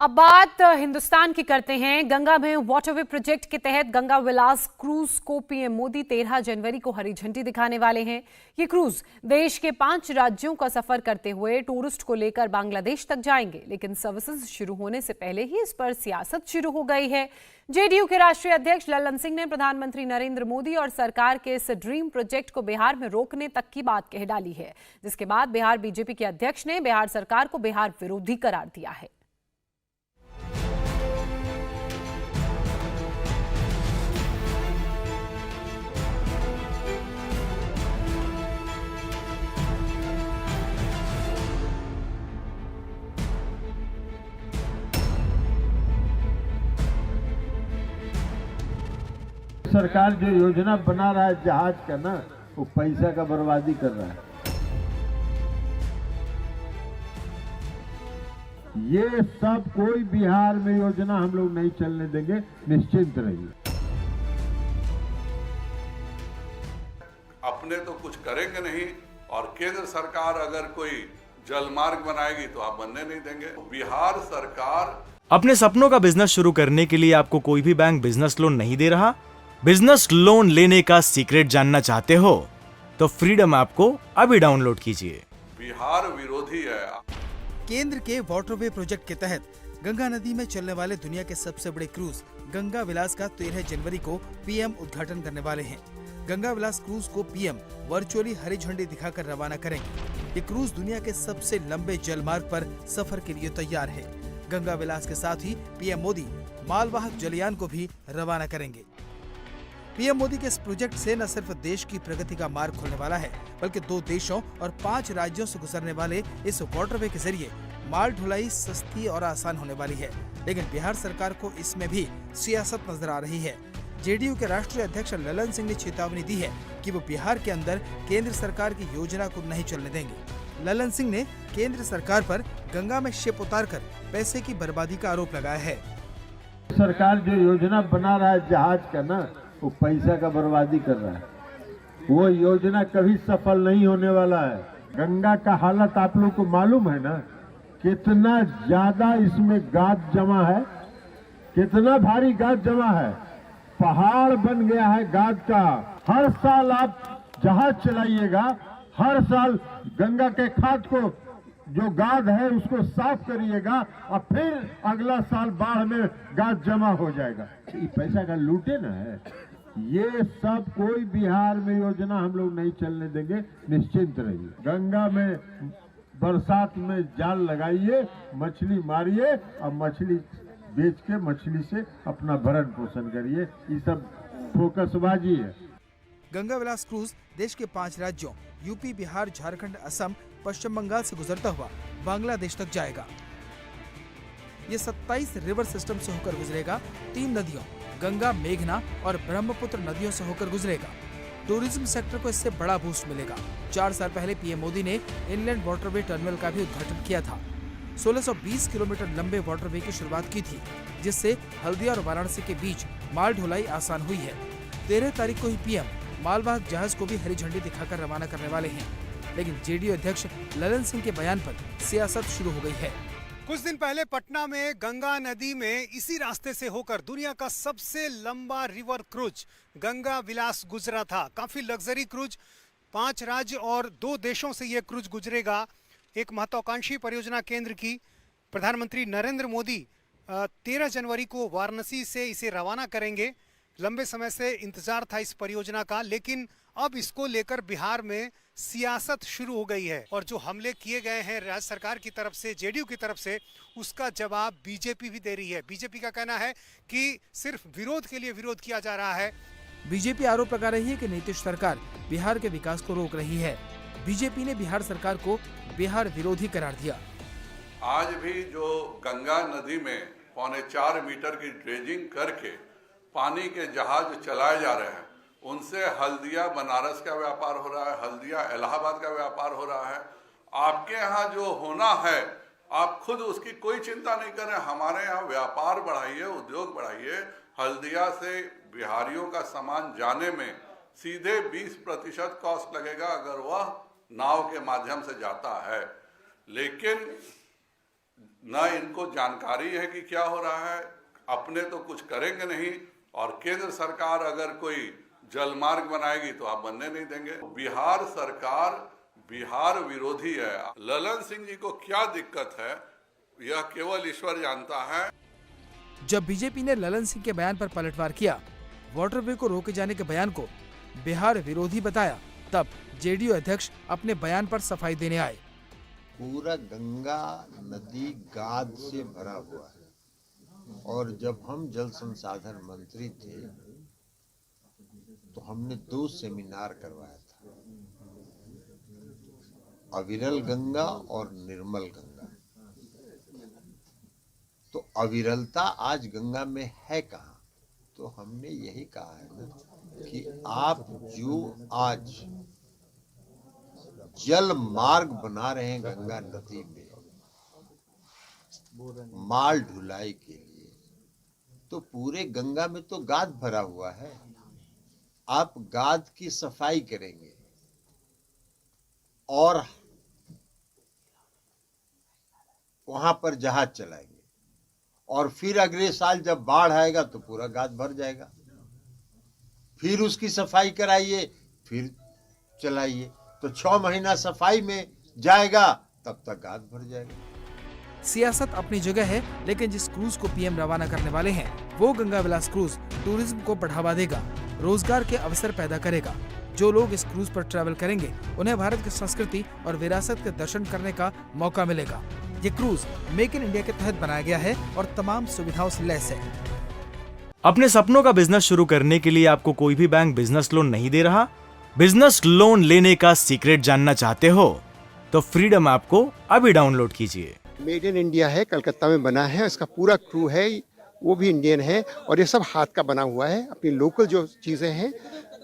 अब बात हिंदुस्तान की करते हैं। गंगा में वाटरवे प्रोजेक्ट के तहत गंगा विलास क्रूज को पीएम मोदी 13 जनवरी को हरी झंडी दिखाने वाले हैं। ये क्रूज देश के 5 राज्यों का सफर करते हुए टूरिस्ट को लेकर बांग्लादेश तक जाएंगे, लेकिन सर्विसेज शुरू होने से पहले ही इस पर सियासत शुरू हो गई है। जेडीयू के राष्ट्रीय अध्यक्ष ललन सिंह ने प्रधानमंत्री नरेंद्र मोदी और सरकार के इस ड्रीम प्रोजेक्ट को बिहार में रोकने तक की बात कह डाली है, जिसके बाद बिहार बीजेपी के अध्यक्ष ने बिहार सरकार को बिहार विरोधी करार दिया है। सरकार जो योजना बना रहा है जहाज का ना, वो पैसा का बर्बादी कर रहा है। ये सब कोई बिहार में योजना हम लोग नहीं चलने देंगे, निश्चिंत रहिए। अपने तो कुछ करेंगे नहीं, और केंद्र सरकार अगर कोई जलमार्ग बनाएगी तो आप बनने नहीं देंगे। बिहार सरकार अपने सपनों का बिजनेस शुरू करने के लिए आपको कोई भी बैंक बिजनेस लोन नहीं दे रहा। बिजनेस लोन लेने का सीक्रेट जानना चाहते हो तो फ्रीडम ऐप को अभी डाउनलोड कीजिए। बिहार विरोधी है। केंद्र के वाटरवे प्रोजेक्ट के तहत गंगा नदी में चलने वाले दुनिया के सबसे बड़े क्रूज गंगा विलास का 13 जनवरी को पीएम उद्घाटन करने वाले हैं। गंगा विलास क्रूज को पीएम वर्चुअली हरी झंडी दिखाकर रवाना करेंगे। ये क्रूज दुनिया के सबसे लंबे जलमार्ग पर सफर के लिए तैयार है। गंगा विलास के साथ ही पीएम मोदी मालवाहक जलयान को भी रवाना करेंगे। पीएम मोदी के इस प्रोजेक्ट से न सिर्फ देश की प्रगति का मार्ग खुलने वाला है, बल्कि 2 देशों और 5 राज्यों से गुजरने वाले इस वाटरवे के जरिए माल ढुलाई सस्ती और आसान होने वाली है। लेकिन बिहार सरकार को इसमें भी सियासत नजर आ रही है। जेडीयू के राष्ट्रीय अध्यक्ष ललन सिंह ने चेतावनी दी है कि वो बिहार के अंदर केंद्र सरकार की योजना को नहीं चलने देंगे। ललन सिंह ने केंद्र सरकार पर गंगा में शिप उतारकर पैसे की बर्बादी का आरोप लगाया है। सरकार जो योजना बना रहा है जहाज का ना, वो पैसा का बर्बादी कर रहा है। वो योजना कभी सफल नहीं होने वाला है। गंगा का हालत आप लोग को मालूम है ना, कितना ज्यादा इसमें गाद जमा है, कितना भारी गाद जमा है। पहाड़ बन गया है गाद का। हर साल आप जहाज चलाइएगा, हर साल गंगा के खाद को जो गाद है उसको साफ करिएगा, और फिर अगला साल बाढ़ में गाद जमा हो जाएगा। ये पैसा का लूटे ना है। ये सब कोई बिहार में योजना हम लोग नहीं चलने देंगे, निश्चिंत रहिए। गंगा में बरसात में जाल लगाइए, मछली मारिए, और मछली बेच के मछली से अपना भरण पोषण करिए। ये सब फोकसबाजी है। गंगा विलास क्रूज देश के 5 राज्यों यूपी, बिहार, झारखंड, असम, पश्चिम बंगाल से गुजरता हुआ बांग्लादेश तक जाएगा। ये 27 रिवर सिस्टम से होकर गुजरेगा। 3 नदियों गंगा, मेघना और ब्रह्मपुत्र नदियों से होकर गुजरेगा। टूरिज्म सेक्टर को इससे बड़ा बूस्ट मिलेगा। 4 साल पहले पीएम मोदी ने इनलैंड वाटरवे टर्मिनल का भी उद्घाटन किया था। 1620 किलोमीटर लंबे वाटरवे की शुरुआत की थी, जिससे हल्दिया और वाराणसी के बीच माल ढुलाई आसान हुई है। 13 तारीख को ही पीएम मालवाहक जहाज को भी हरी झंडी दिखाकर रवाना करने वाले हैं। लेकिन जेडीयू अध्यक्ष ललन सिंह के बयान पर सियासत शुरू हो गई है। कुछ दिन पहले पटना में गंगा नदी में इसी रास्ते से होकर दुनिया का सबसे लंबा रिवर क्रूज गंगा विलास गुजरा था। काफी लग्जरी क्रूज, 5 राज्य और 2 देशों से यह क्रूज गुजरेगा। एक महत्वाकांक्षी परियोजना केंद्र की। प्रधानमंत्री नरेंद्र मोदी 13 जनवरी को वाराणसी से इसे रवाना करेंगे। लंबे समय से इंतजार था इस परियोजना का, लेकिन अब इसको लेकर बिहार में सियासत शुरू हो गई है। और जो हमले किए गए हैं राज्य सरकार की तरफ से, जेडीयू की तरफ से, उसका जवाब बीजेपी भी दे रही है। बीजेपी का कहना है कि सिर्फ विरोध के लिए विरोध किया जा रहा है। बीजेपी आरोप लगा रही है कि नीतीश सरकार बिहार के विकास को रोक रही है। बीजेपी ने बिहार सरकार को बिहार विरोधी करार दिया। आज भी जो गंगा नदी में 4.25 मीटर की ड्रेजिंग करके पानी के जहाज चलाए जा रहे हैं, उनसे हल्दिया बनारस का व्यापार हो रहा है, हल्दिया इलाहाबाद का व्यापार हो रहा है। आपके यहाँ जो होना है, आप खुद उसकी कोई चिंता नहीं करें। हमारे यहाँ व्यापार बढ़ाइए, उद्योग बढ़ाइए। हल्दिया से बिहारियों का सामान जाने में सीधे 20% कॉस्ट लगेगा अगर वह नाव के माध्यम से जाता है। लेकिन न इनको जानकारी है कि क्या हो रहा है, अपने तो कुछ करेंगे नहीं, और केंद्र सरकार अगर कोई जलमार्ग बनाएगी तो आप बनने नहीं देंगे। बिहार सरकार बिहार विरोधी है। ललन सिंह जी को क्या दिक्कत है यह केवल ईश्वर जानता है। जब बीजेपी ने ललन सिंह के बयान पर पलटवार किया, वाटरवे को रोके जाने के बयान को बिहार विरोधी बताया, तब जेडीयू अध्यक्ष अपने बयान पर सफाई देने आए। पूरा गंगा नदी गाद से भरा हुआ है, और जब हम जल संसाधन मंत्री थे तो हमने 2 सेमिनार करवाया था, अविरल गंगा और निर्मल गंगा। तो अविरलता आज गंगा में है कहाँ? तो हमने यही कहा है ना कि आप जो आज जल मार्ग बना रहे हैं गंगा नदी में माल ढुलाई के लिए, तो पूरे गंगा में तो गाद भरा हुआ है। आप गाद की सफाई करेंगे और वहां पर जहाज चलाएंगे, और फिर अगले साल जब बाढ़ आएगा तो पूरा गाद भर जाएगा, फिर उसकी सफाई कराइए, फिर चलाइए, तो 6 महीना सफाई में जाएगा, तब तक गाद भर जाएगा। सियासत अपनी जगह है, लेकिन जिस क्रूज को पीएम रवाना करने वाले हैं वो गंगा विलास क्रूज टूरिज्म को बढ़ावा देगा, रोजगार के अवसर पैदा करेगा। जो लोग इस क्रूज पर ट्रैवल करेंगे उन्हें भारत की संस्कृति और विरासत के दर्शन करने का मौका मिलेगा। ये क्रूज मेक इन इंडिया के तहत बनाया गया है और तमाम सुविधाओं से लैस है। अपने सपनों का बिजनेस शुरू करने के लिए आपको कोई भी बैंक बिजनेस लोन नहीं दे रहा? बिजनेस लोन लेने का सीक्रेट जानना चाहते हो तो फ्रीडम ऐप को अभी डाउनलोड कीजिए। मेड इन इंडिया है, कलकत्ता में बना है, इसका पूरा क्रू है वो भी इंडियन है, और ये सब हाथ का बना हुआ है। अपनी लोकल जो चीजें हैं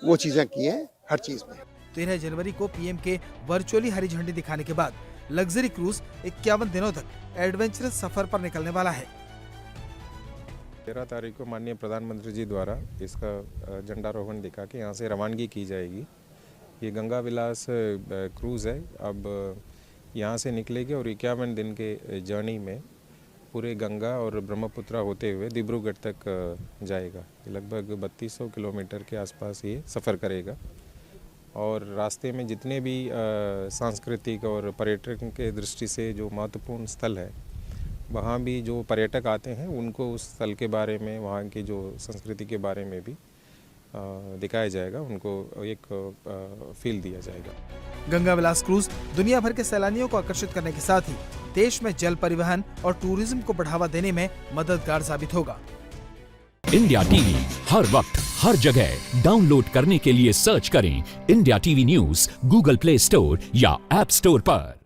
वो चीजें की हैं हर चीज में। 13 जनवरी को पीएम के वर्चुअली हरी झंडी दिखाने के बाद लग्जरी क्रूज 51 दिनों तक एडवेंचरस सफर पर निकलने वाला है। 13 तारीख को माननीय प्रधानमंत्री जी द्वारा इसका झंडारोहण दिखा के यहाँ से रवानगी की जाएगी। ये गंगा विलास क्रूज़ है, अब यहाँ से निकलेगी और 51 दिन के जर्नी में पूरे गंगा और ब्रह्मपुत्रा होते हुए डिब्रूगढ़ तक जाएगा। लगभग 3200 किलोमीटर के आसपास ये सफ़र करेगा, और रास्ते में जितने भी सांस्कृतिक और पर्यटन के दृष्टि से जो महत्वपूर्ण स्थल है, वहाँ भी जो पर्यटक आते हैं उनको उस स्थल के बारे में, वहाँ की जो संस्कृति के बारे में भी दिखाया जाएगा, उनको एक फील दिया जाएगा। गंगा विलास क्रूज दुनिया भर के सैलानियों को आकर्षित करने के साथ ही देश में जल परिवहन और टूरिज्म को बढ़ावा देने में मददगार साबित होगा। इंडिया टीवी हर वक्त हर जगह डाउनलोड करने के लिए सर्च करें India TV news Google play store या ऐप स्टोर पर।